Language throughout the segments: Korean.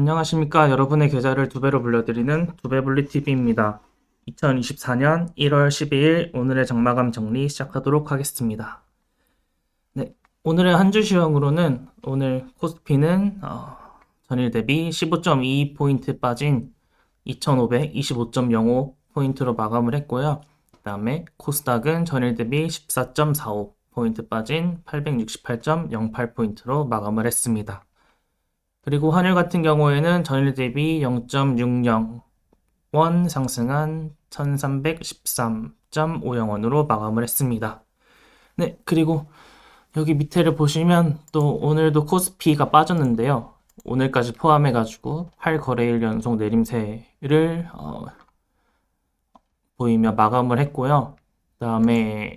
안녕하십니까. 여러분의 계좌를 두 배로 불려드리는 두배불리TV입니다. 2024년 1월 12일 오늘의 장마감 정리 시작하도록 하겠습니다. 네, 오늘의 한 주 시황으로는 오늘 코스피는 전일 대비 15.22포인트 빠진 2525.05포인트로 마감을 했고요. 그 다음에 코스닥은 전일 대비 14.45포인트 빠진 868.08포인트로 마감을 했습니다. 그리고 환율 같은 경우에는 전일 대비 0.60원 상승한 1313.50원으로 마감을 했습니다. 네, 그리고 여기 밑에를 보시면 또 오늘도 코스피가 빠졌는데요. 오늘까지 포함해가지고 8거래일 연속 내림세를 보이며 마감을 했고요. 그 다음에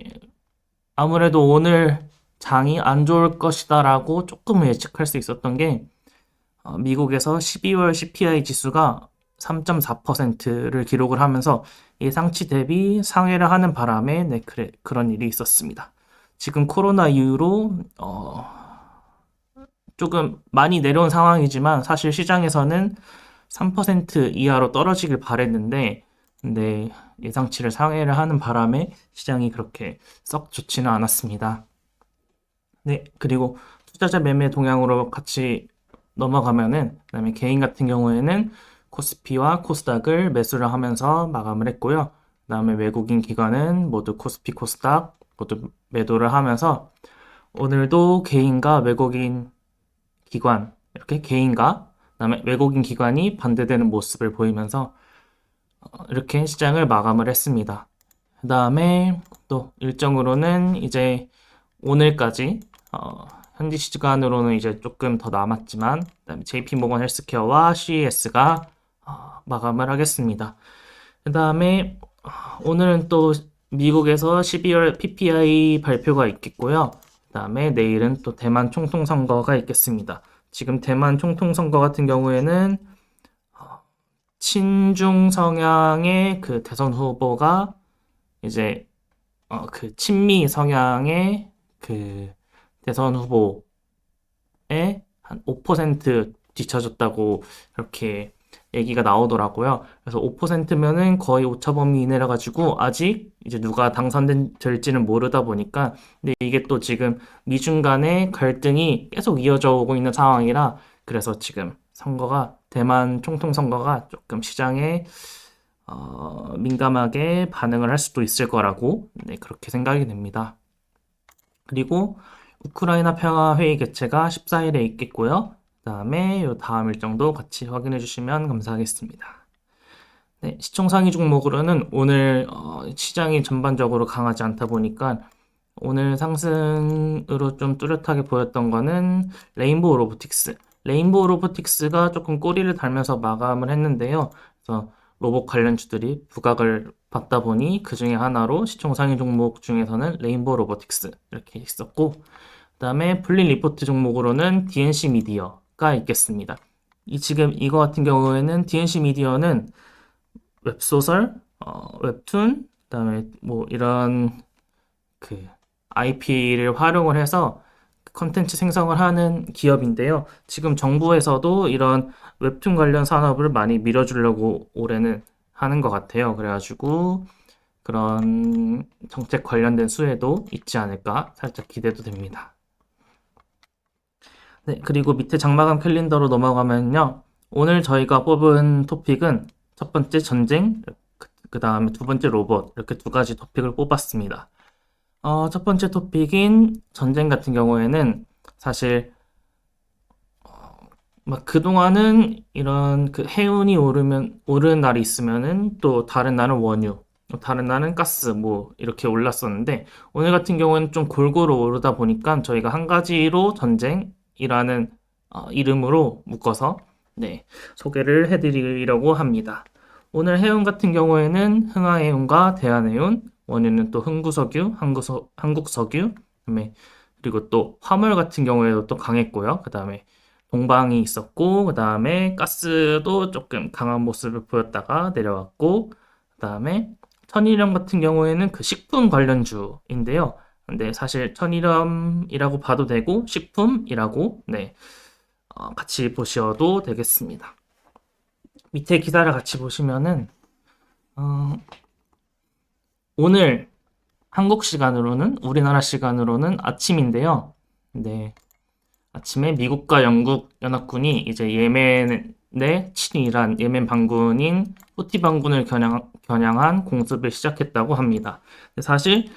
아무래도 오늘 장이 안 좋을 것이다라고 조금 예측할 수 있었던 게 미국에서 12월 CPI 지수가 3.4%를 기록을 하면서 예상치 대비 상회를 하는 바람에 그런 일이 있었습니다. 지금 코로나 이후로 조금 많이 내려온 상황이지만 사실 시장에서는 3% 이하로 떨어지길 바랬는데 근데 예상치를 상회를 하는 바람에 시장이 그렇게 썩 좋지는 않았습니다. 네, 그리고 투자자 매매 동향으로 같이 넘어가면은 그다음에 개인 같은 경우에는 코스피와 코스닥을 매수를 하면서 마감을 했고요. 그다음에 외국인 기관은 모두 코스피, 코스닥 모두 매도를 하면서 오늘도 개인과 외국인 기관 이렇게 개인과 그다음에 외국인 기관이 반대되는 모습을 보이면서 이렇게 시장을 마감을 했습니다. 그다음에 또 일정으로는 이제 오늘까지 현지 시간으로는 이제 조금 더 남았지만 그다음에 JP모건 헬스케어와 CES가 마감을 하겠습니다. 그다음에 오늘은 또 미국에서 12월 PPI 발표가 있겠고요. 그다음에 내일은 또 대만 총통 선거가 있겠습니다. 지금 대만 총통 선거 같은 경우에는 친중 성향의 그 대선 후보가 이제 그 친미 성향의 그 대선 후보에 한 5% 뒤쳐졌다고 이렇게 얘기가 나오더라고요. 그래서 5%면은 거의 오차범위 이내라 가지고 아직 이제 누가 당선될지는 모르다 보니까 근데 이게 또 지금 미중 간의 갈등이 계속 이어져 오고 있는 상황이라 그래서 지금 선거가 대만 총통 선거가 조금 시장에 민감하게 반응을 할 수도 있을 거라고 그렇게 생각이 됩니다. 그리고 우크라이나 평화회의 개최가 14일에 있겠고요. 그다음에 요 다음 일정도 같이 확인해 주시면 감사하겠습니다. 네, 시총 상위 종목으로는 오늘 시장이 전반적으로 강하지 않다 보니까 오늘 상승으로 좀 뚜렷하게 보였던 거는 레인보우 로보틱스. 레인보우 로보틱스가 조금 꼬리를 달면서 마감을 했는데요. 그래서 로봇 관련주들이 부각을 받다 보니 그 중에 하나로 시총 상위 종목 중에서는 레인보우 로보틱스 이렇게 있었고 그다음에 풀린 리포트 종목으로는 DNC 미디어가 있겠습니다. 지금 이거 같은 경우에는 DNC 미디어는 웹소설, 웹툰, 그다음에 뭐 이런 그 IP를 활용을 해서 컨텐츠 생성을 하는 기업인데요. 지금 정부에서도 이런 웹툰 관련 산업을 많이 밀어주려고 올해는 하는 것 같아요. 그래가지고 그런 정책 관련된 수혜도 있지 않을까 살짝 기대도 됩니다. 네, 그리고 밑에 장마감 캘린더로 넘어가면요. 오늘 저희가 뽑은 토픽은 첫 번째 전쟁, 그 다음에 두 번째 로봇 이렇게 두 가지 토픽을 뽑았습니다. 첫 번째 토픽인 전쟁 같은 경우에는 사실 막 그동안은 이런 그 해운이 오르는 날이 있으면은 또 다른 날은 원유, 또 다른 날은 가스 뭐 이렇게 올랐었는데 오늘 같은 경우에는 좀 골고루 오르다 보니까 저희가 한 가지로 전쟁이라는 이름으로 묶어서 소개를 해드리려고 합니다. 오늘 해운 같은 경우에는 흥하해운과 대한해운, 원유는 또 흥구석유, 한국석유, 그다음에 그리고 또 화물 같은 경우에도 또 강했고요. 그다음에 동방이 있었고, 그다음에 가스도 조금 강한 모습을 보였다가 내려왔고, 그다음에 천일염 같은 경우에는 그 식품 관련주인데요. 근데 사실 천일염이라고 봐도 되고 식품이라고 같이 보셔도 되겠습니다. 밑에 기사를 같이 보시면은 오늘 한국 시간으로는 우리나라 시간으로는 아침인데요. 네, 아침에 미국과 영국 연합군이 이제 예멘의 친이란 예멘 반군인 후티 반군을 겨냥한 공습을 시작했다고 합니다. 사실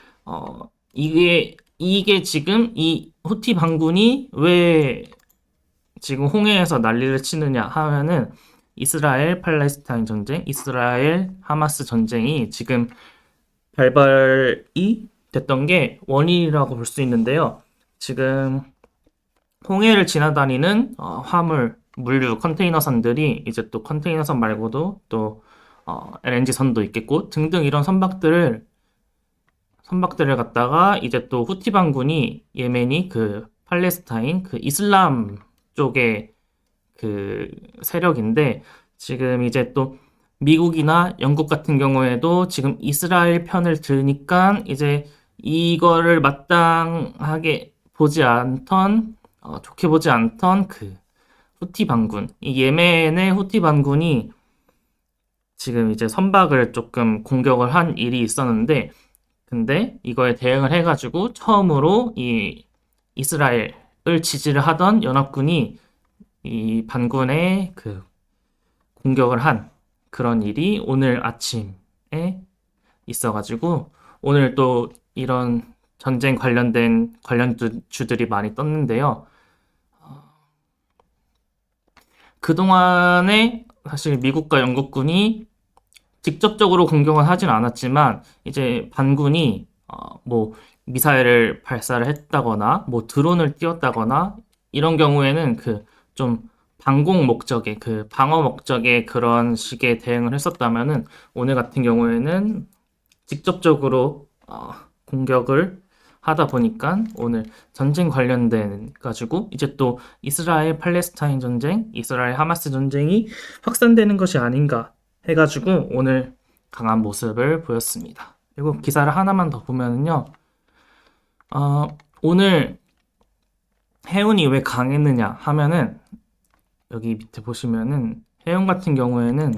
이게 지금 이 후티 반군이 왜 지금 홍해에서 난리를 치느냐 하면은 이스라엘 팔레스타인 전쟁, 이스라엘 하마스 전쟁이 지금 발발이 됐던 게 원인이라고 볼 수 있는데요. 지금 홍해를 지나다니는 화물, 물류, 컨테이너선들이 이제 또 컨테이너선 말고도 또 LNG선도 있겠고 등등 이런 선박들을 갖다가 이제 또 후티 반군이 예멘이 그 팔레스타인 그 이슬람 쪽의 그 세력인데 지금 이제 또 미국이나 영국 같은 경우에도 지금 이스라엘 편을 드니까 이제 이거를 마땅하게 보지 않던 좋게 보지 않던 그 후티 반군, 이 예멘의 후티 반군이 지금 이제 선박을 조금 공격을 한 일이 있었는데 근데 이거에 대응을 해가지고 처음으로 이 이스라엘을 지지를 하던 연합군이 이 반군의 그 공격을 한 그런 일이 오늘 아침에 있어가지고 오늘 또 이런 전쟁 관련된 관련주들이 많이 떴는데요. 그동안에 사실 미국과 영국군이 직접적으로 공격은 하진 않았지만 이제 반군이 뭐 미사일을 발사를 했다거나 뭐 드론을 띄웠다거나 이런 경우에는 그 좀 방공 목적의 그 방어 목적의 그런 식의 대응을 했었다면은 오늘 같은 경우에는 직접적으로 공격을 하다 보니까 오늘 전쟁 관련된 가지고 이제 또 이스라엘 팔레스타인 전쟁, 이스라엘 하마스 전쟁이 확산되는 것이 아닌가 해가지고 오늘 강한 모습을 보였습니다. 그리고 기사를 하나만 더 보면은요, 오늘 해운이 왜 강했느냐 하면은 여기 밑에 보시면은 해운 같은 경우에는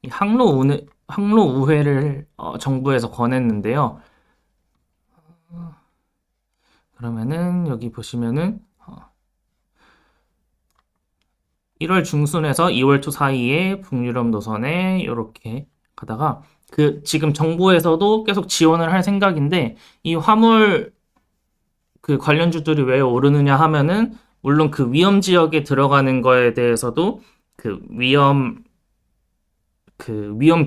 이 항로 우회를 정부에서 권했는데요. 그러면은 여기 보시면은 1월 중순에서 2월 초 사이에 북유럽 노선에 이렇게 가다가 그 지금 정부에서도 계속 지원을 할 생각인데 이 화물 그 관련주들이 왜 오르느냐 하면은 물론 그 위험 지역에 들어가는 거에 대해서도 그 위험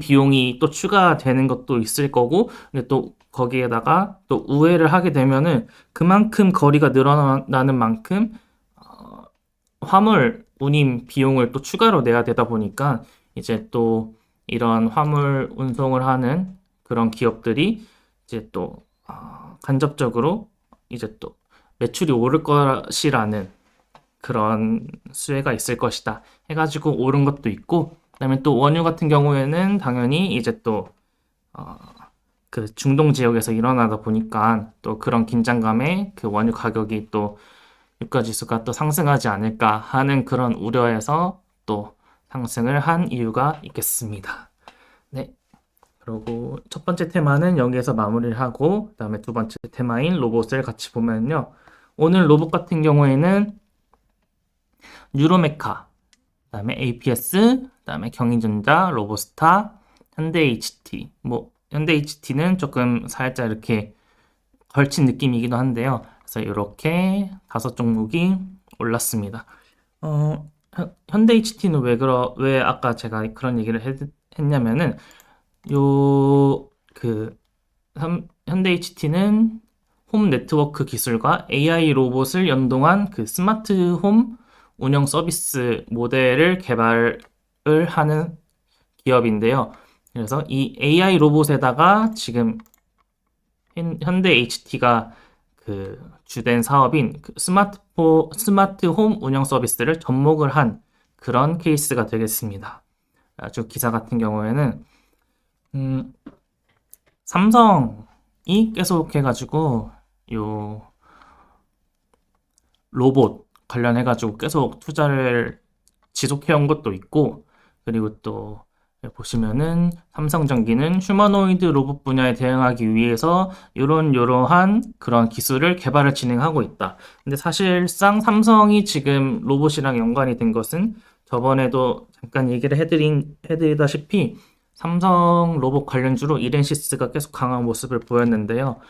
비용이 또 추가되는 것도 있을 거고 근데 또 거기에다가 또 우회를 하게 되면은 그만큼 거리가 늘어나는 만큼 화물 운임 비용을 또 추가로 내야 되다 보니까 이제 또 이런 화물 운송을 하는 그런 기업들이 이제 또 간접적으로 이제 또 매출이 오를 것이라는 그런 수혜가 있을 것이다 해가지고 오른 것도 있고 그다음에 또 원유 같은 경우에는 당연히 이제 또 그 중동 지역에서 일어나다 보니까 또 그런 긴장감에 그 원유 가격이 또 유가 지수가 또 상승하지 않을까 하는 그런 우려에서 또 상승을 한 이유가 있겠습니다. 네. 그리고 첫 번째 테마는 여기에서 마무리를 하고 그다음에 두 번째 테마인 로봇을 같이 보면요. 오늘 로봇 같은 경우에는 뉴로메카, 그다음에 APS, 그다음에 경인전자, 로보스타, 현대 HT. 뭐 현대 HT는 조금 살짝 이렇게 걸친 느낌이기도 한데요. 그래서 이렇게 5종목이 올랐습니다. 현대 HT는 왜 아까 제가 그런 얘기를 했냐면은 현대 HT는 홈 네트워크 기술과 AI 로봇을 연동한 그 스마트 홈 운영 서비스 모델을 개발을 하는 기업인데요. 그래서 이 AI 로봇에다가 지금 현대 HT가 그 주된 사업인 그 스마트 홈 운영 서비스를 접목을 한 그런 케이스가 되겠습니다. 아주 기사 같은 경우에는 삼성이 계속 해가지고 요 로봇 관련해가지고 계속 투자를 지속해온 것도 있고, 그리고 또 보시면은 삼성전기는 휴머노이드 로봇 분야에 대응하기 위해서 요러한 그런 기술을 개발을 진행하고 있다. 근데 사실상 삼성이 지금 로봇이랑 연관이 된 것은 저번에도 잠깐 얘기를 해드리다시피 삼성 로봇 관련주로 이렌시스가 계속 강한 모습을 보였는데요.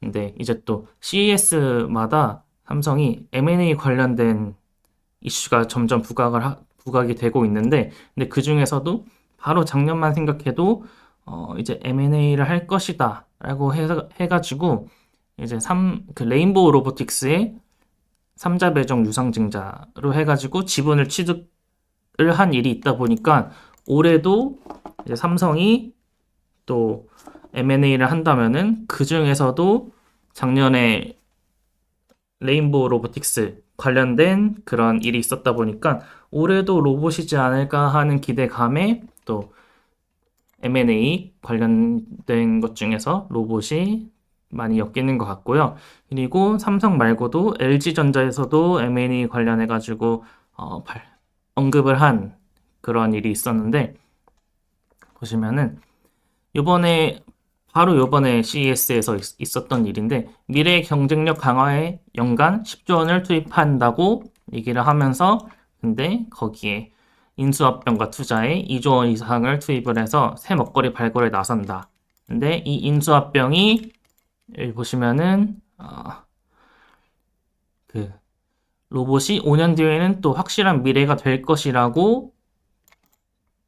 근데 이제 또 CES마다 삼성이 M&A 관련된 이슈가 점점 부각이 되고 있는데, 근데 그 중에서도 바로 작년만 생각해도 이제 M&A를 할 것이다 라고 해가지고 이제 그 레인보우 로보틱스의 3자 배정 유상증자로 해가지고 지분을 취득을 한 일이 있다 보니까 올해도 이제 삼성이 또 M&A를 한다면은 그 중에서도 작년에 레인보우 로보틱스 관련된 그런 일이 있었다 보니까 올해도 로봇이지 않을까 하는 기대감에 또 M&A 관련된 것 중에서 로봇이 많이 엮이는 것 같고요. 그리고 삼성 말고도 LG전자에서도 M&A 관련해가지고 언급을 한 그런 일이 있었는데, 보시면은 바로 요번에 CES에서 있었던 일인데, 미래 경쟁력 강화에 연간 10조 원을 투입한다고 얘기를 하면서, 근데 거기에 인수합병과 투자에 2조 원 이상을 투입을 해서 새 먹거리 발굴에 나선다. 근데 이 인수합병이 여기 보시면은 그 로봇이 5년 뒤에는 또 확실한 미래가 될 것이라고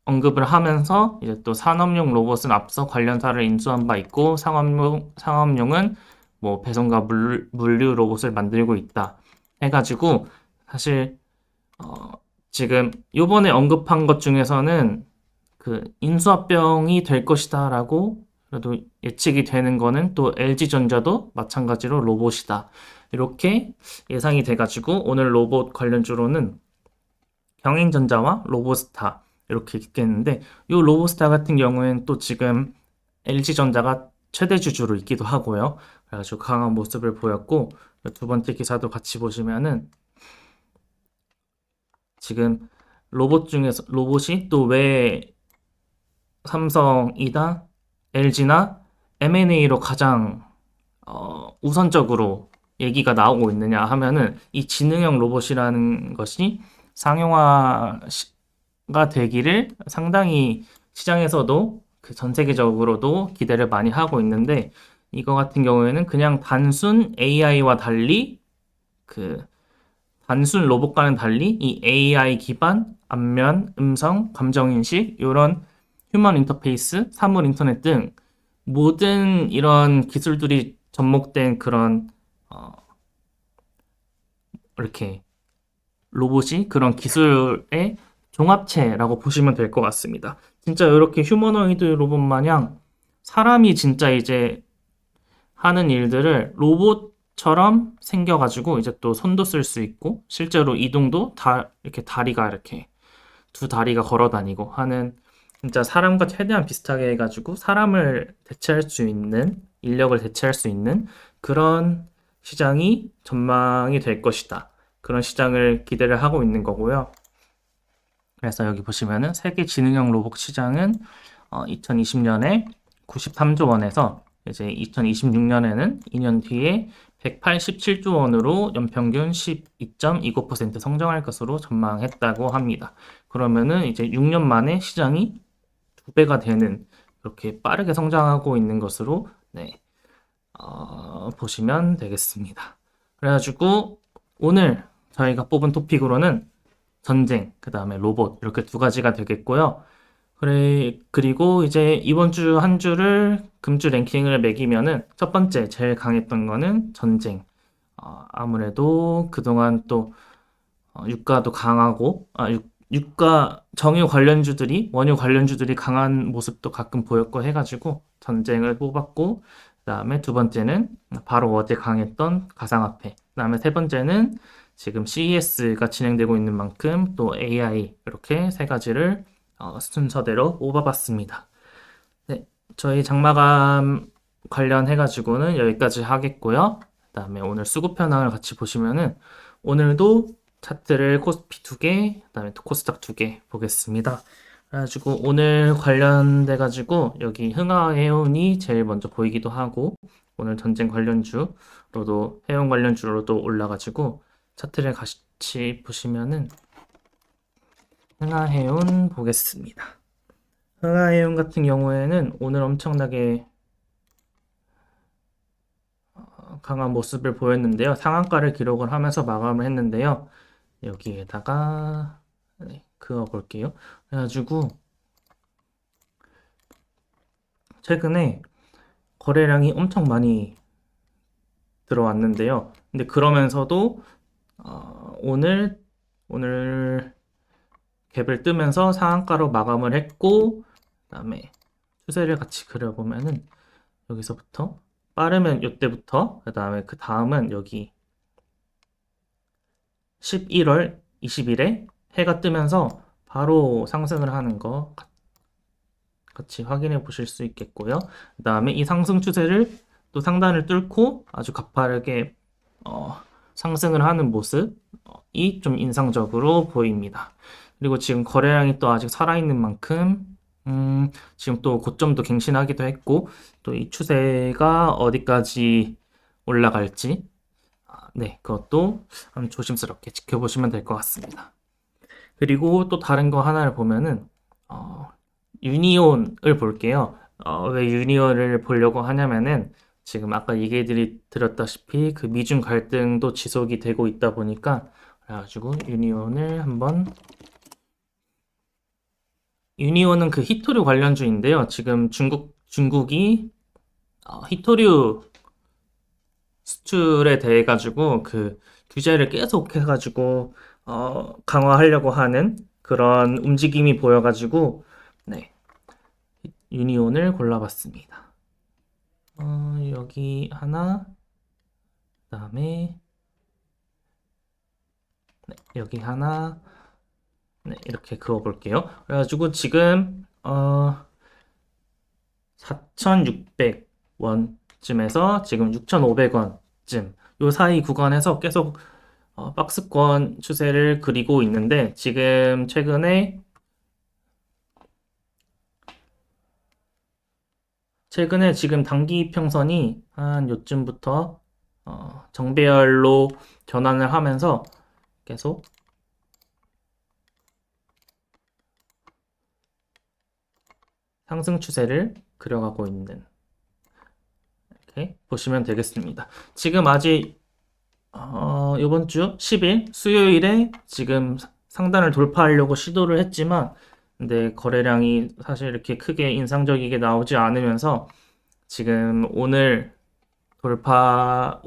언급을 하면서 이제 또 산업용 로봇은 앞서 관련사를 인수한 바 있고 상업용은 뭐 배송과 물류 로봇을 만들고 있다 해가지고, 사실 지금 요번에 언급한 것 중에서는 그 인수합병이 될 것이다라고 그래도 예측이 되는 거는 또 LG전자도 마찬가지로 로봇이다 이렇게 예상이 돼가지고, 오늘 로봇 관련주로는 경인전자와 로보스타 이렇게 있겠는데, 이 로보스타 같은 경우에는 또 지금 LG전자가 최대 주주로 있기도 하고요. 그래가지고 강한 모습을 보였고, 두 번째 기사도 같이 보시면은 지금 로봇이 또 왜 삼성이다 LG나 M&A로 가장 우선적으로 얘기가 나오고 있느냐 하면은 이 지능형 로봇이라는 것이 상용화가 되기를 상당히 시장에서도 전 세계적으로도 기대를 많이 하고 있는데, 이거 같은 경우에는 그냥 단순 AI와 달리 단순 로봇과는 달리 이 AI 기반 안면, 음성, 감정인식 이런 휴먼 인터페이스, 사물 인터넷 등 모든 이런 기술들이 접목된 그런 이렇게 로봇이 그런 기술의 종합체라고 보시면 될 것 같습니다. 진짜 이렇게 휴머노이드 로봇 마냥 사람이 진짜 이제 하는 일들을 로봇처럼 생겨가지고 이제 또 손도 쓸 수 있고 실제로 이동도 이렇게 이렇게 두 다리가 걸어 다니고 하는, 진짜 사람과 최대한 비슷하게 해가지고 사람을 대체할 수 있는, 인력을 대체할 수 있는 그런 시장이 전망이 될 것이다. 그런 시장을 기대를 하고 있는 거고요. 그래서 여기 보시면은 세계 지능형 로봇 시장은 2020년에 93조 원에서 이제 2026년에는 2년 뒤에 187조 원으로 연평균 12.29% 성장할 것으로 전망했다고 합니다. 그러면은 이제 6년 만에 시장이 2배가 되는, 그렇게 빠르게 성장하고 있는 것으로 보시면 되겠습니다. 그래가지고 오늘 저희가 뽑은 토픽으로는 전쟁, 그 다음에 로봇 이렇게 두 가지가 되겠고요. 그리고 이제 이번 주 한 주를 금주 랭킹을 매기면은 첫 번째 제일 강했던 거는 전쟁. 아무래도 그동안 또 유가도 강하고 유가 정유 관련주들이, 원유 관련주들이 강한 모습도 가끔 보였고 해가지고 전쟁을 뽑았고, 그 다음에 두 번째는 바로 어제 강했던 가상화폐, 그 다음에 세 번째는 지금 CES가 진행되고 있는 만큼 또 AI, 이렇게 세 가지를 순서대로 뽑아봤습니다. 네, 저희 장마감 관련해가지고는 여기까지 하겠고요. 그 다음에 오늘 수급 현황을 같이 보시면은 오늘도 차트를 코스피 2개, 그다음에 또 코스닥 2개 보겠습니다. 그래가지고 오늘 관련돼가지고 여기 흥하해운이 제일 먼저 보이기도 하고 오늘 전쟁 관련주로도 해운 관련주로도 올라가지고 차트를 같이 보시면은 흥하해운 보겠습니다. 흥하해운 같은 경우에는 오늘 엄청나게 강한 모습을 보였는데요. 상한가를 기록을 하면서 마감을 했는데요. 여기에다가 그어 볼게요. 그래가지고 최근에 거래량이 엄청 많이 들어왔는데요. 근데 그러면서도 오늘 갭을 뜨면서 상한가로 마감을 했고 그다음에 추세를 같이 그려보면은 여기서부터 빠르면 이때부터 그다음에 그 다음은 여기 11월 20일에 해가 뜨면서 바로 상승을 하는 거 같이 확인해 보실 수 있겠고요. 그 다음에 이 상승 추세를 또 상단을 뚫고 아주 가파르게 상승을 하는 모습이 좀 인상적으로 보입니다. 그리고 지금 거래량이 또 아직 살아있는 만큼 지금 또 고점도 갱신하기도 했고 또 이 추세가 어디까지 올라갈지 네, 그것도 조심스럽게 지켜보시면 될 것 같습니다. 그리고 또 다른 거 하나를 보면은 유니온을 볼게요. 왜 유니온을 보려고 하냐면은 지금 아까 얘기 드렸다시피 그 미중 갈등도 지속이 되고 있다 보니까 그래가지고 유니온을 한번 유니온은 그 히토류 관련주인데요. 지금 중국이 히토류 수출에 대해 가지고 그 규제를 계속 해가지고 강화하려고 하는 그런 움직임이 보여가지고 네 유니온을 골라봤습니다. 여기 하나, 그다음에 네, 여기 하나, 네, 이렇게 그어볼게요. 그래가지고 지금 4,600원쯤에서 지금 6,500원쯤 요 사이 구간에서 계속 박스권 추세를 그리고 있는데 지금 최근에 지금 단기 이평선이 한 요쯤부터 정배열로 전환을 하면서 계속 상승 추세를 그려가고 있는 이렇게 보시면 되겠습니다. 지금 아직 이번 주 10일 수요일에 지금 상단을 돌파하려고 시도를 했지만 근데 거래량이 사실 이렇게 크게 인상적이게 나오지 않으면서 지금 오늘은 돌파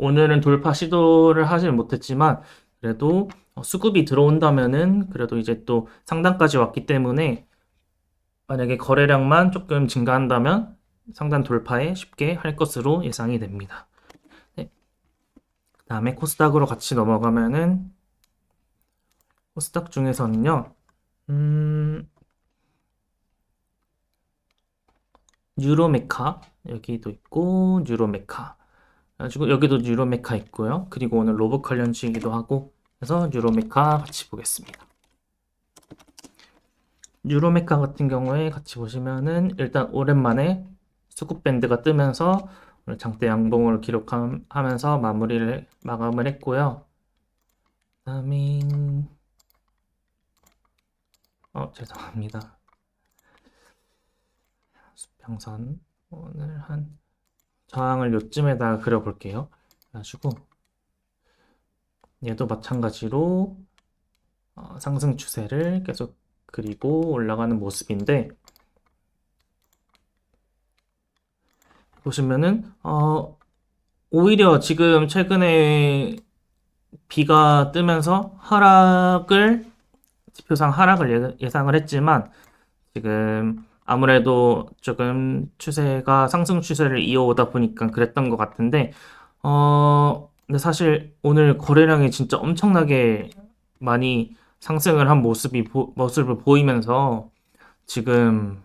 시도를 하질 못했지만 그래도 수급이 들어온다면은 그래도 이제 또 상단까지 왔기 때문에 만약에 거래량만 조금 증가한다면 상단 돌파에 쉽게 할 것으로 예상이 됩니다. 네. 그다음에 코스닥으로 같이 넘어가면은 코스닥 중에서는요. 뉴로메카 여기도 있고 뉴로메카 그래가지고 여기도 뉴로메카 있고요. 그리고 오늘 로봇 관련주이기도 하고 그래서 뉴로메카 같이 보겠습니다. 뉴로메카 같은 경우에 같이 보시면은 일단 오랜만에 수급 밴드가 뜨면서 오늘 장대 양봉을 기록하면서 마감을 했고요. 그다음에 죄송합니다. 수평선 오늘 한 저항을 요쯤에다가 그려볼게요. 그래가지고 얘도 마찬가지로 상승 추세를 계속 그리고 올라가는 모습인데 보시면은 오히려 지금 최근에 비가 뜨면서 지표상 하락을 예상을 했지만 지금 아무래도 조금 상승 추세를 이어오다 보니까 그랬던 것 같은데 근데 사실 오늘 거래량이 진짜 엄청나게 많이 상승을 한 모습을 보이면서 지금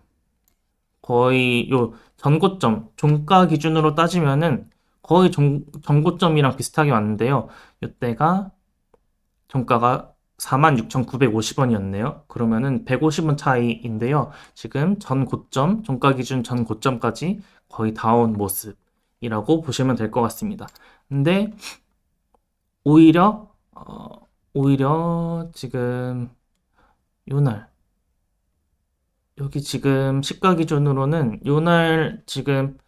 거의 요 전고점, 종가 기준으로 따지면은 거의 전고점이랑 비슷하게 왔는데요. 이때가 종가가 46,950원이었네요. 그러면은 150원 차이인데요. 지금 전 고점, 종가 기준 전 고점까지 거의 다 온 모습이라고 보시면 될 것 같습니다. 근데 오히려 오히려 지금 요날 여기 지금 시가 기준으로는 요날 지금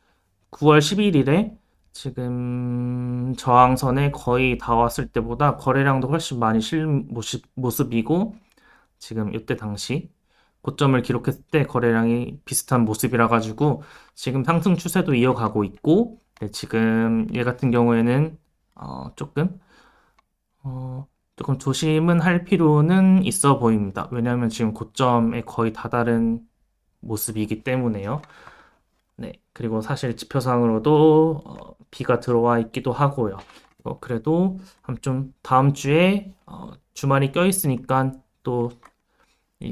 9월 11일에 지금 저항선에 거의 다 왔을 때보다 거래량도 훨씬 많이 실린 모습이고 지금 이때 당시 고점을 기록했을 때 거래량이 비슷한 모습이라 가지고 지금 상승 추세도 이어가고 있고 네, 지금 얘 같은 경우에는 어, 조금 조금 조심은 할 필요는 있어 보입니다. 왜냐하면 지금 고점에 거의 다다른 모습이기 때문에요. 네, 그리고 사실 지표상으로도 비가 들어와 있기도 하고요. 그래도 좀 다음 주에 주말이 껴있으니까 또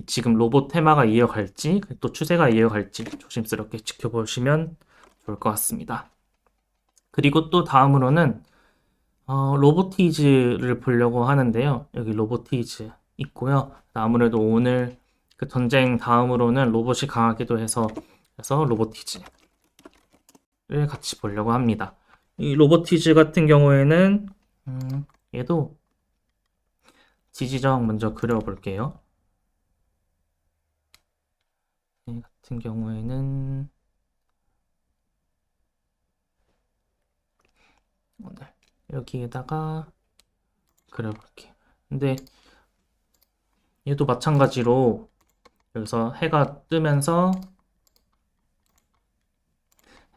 지금 로봇 테마가 이어갈지 또 추세가 이어갈지 조심스럽게 지켜보시면 좋을 것 같습니다. 그리고 또 다음으로는 로보티즈를 보려고 하는데요. 여기 로보티즈 있고요. 아무래도 오늘 그 전쟁 다음으로는 로봇이 강하기도 해서 그래서 로보티즈를 같이 보려고 합니다. 이 로보티즈 같은 경우에는 얘도 지지정 먼저 그려볼게요. 얘 같은 경우에는 오늘 여기에다가 그려볼게요. 근데 얘도 마찬가지로 여기서 해가 뜨면서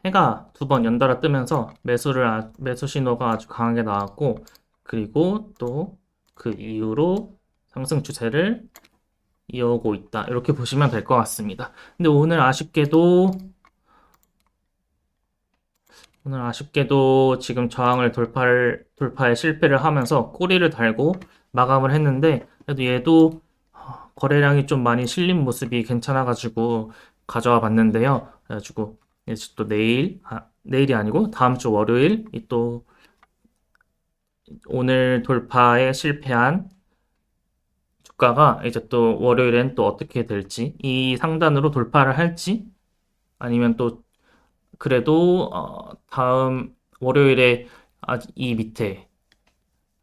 해가 두 번 연달아 뜨면서 매수 신호가 아주 강하게 나왔고 그리고 또 그 이후로 상승 추세를 이어오고 있다. 이렇게 보시면 될 것 같습니다. 근데 오늘 아쉽게도 지금 저항을 돌파에 실패를 하면서 꼬리를 달고 마감을 했는데 그래도 얘도 거래량이 좀 많이 실린 모습이 괜찮아가지고 가져와 봤는데요. 그래가지고 이제 또 내일이 아니고 다음 주 월요일 또 오늘 돌파에 실패한 주가가 이제 또 월요일엔 또 어떻게 될지 이 상단으로 돌파를 할지 아니면 또 그래도 다음 월요일에 이 밑에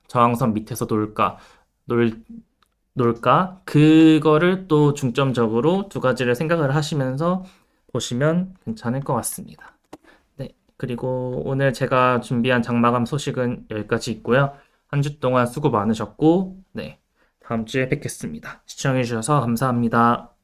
저항선 밑에서 놀, 놀까? 그거를 또 중점적으로 두 가지를 생각을 하시면서 보시면 괜찮을 것 같습니다. 네. 그리고 오늘 제가 준비한 장마감 소식은 여기까지 있고요. 한 주 동안 수고 많으셨고, 네. 다음 주에 뵙겠습니다. 시청해주셔서 감사합니다.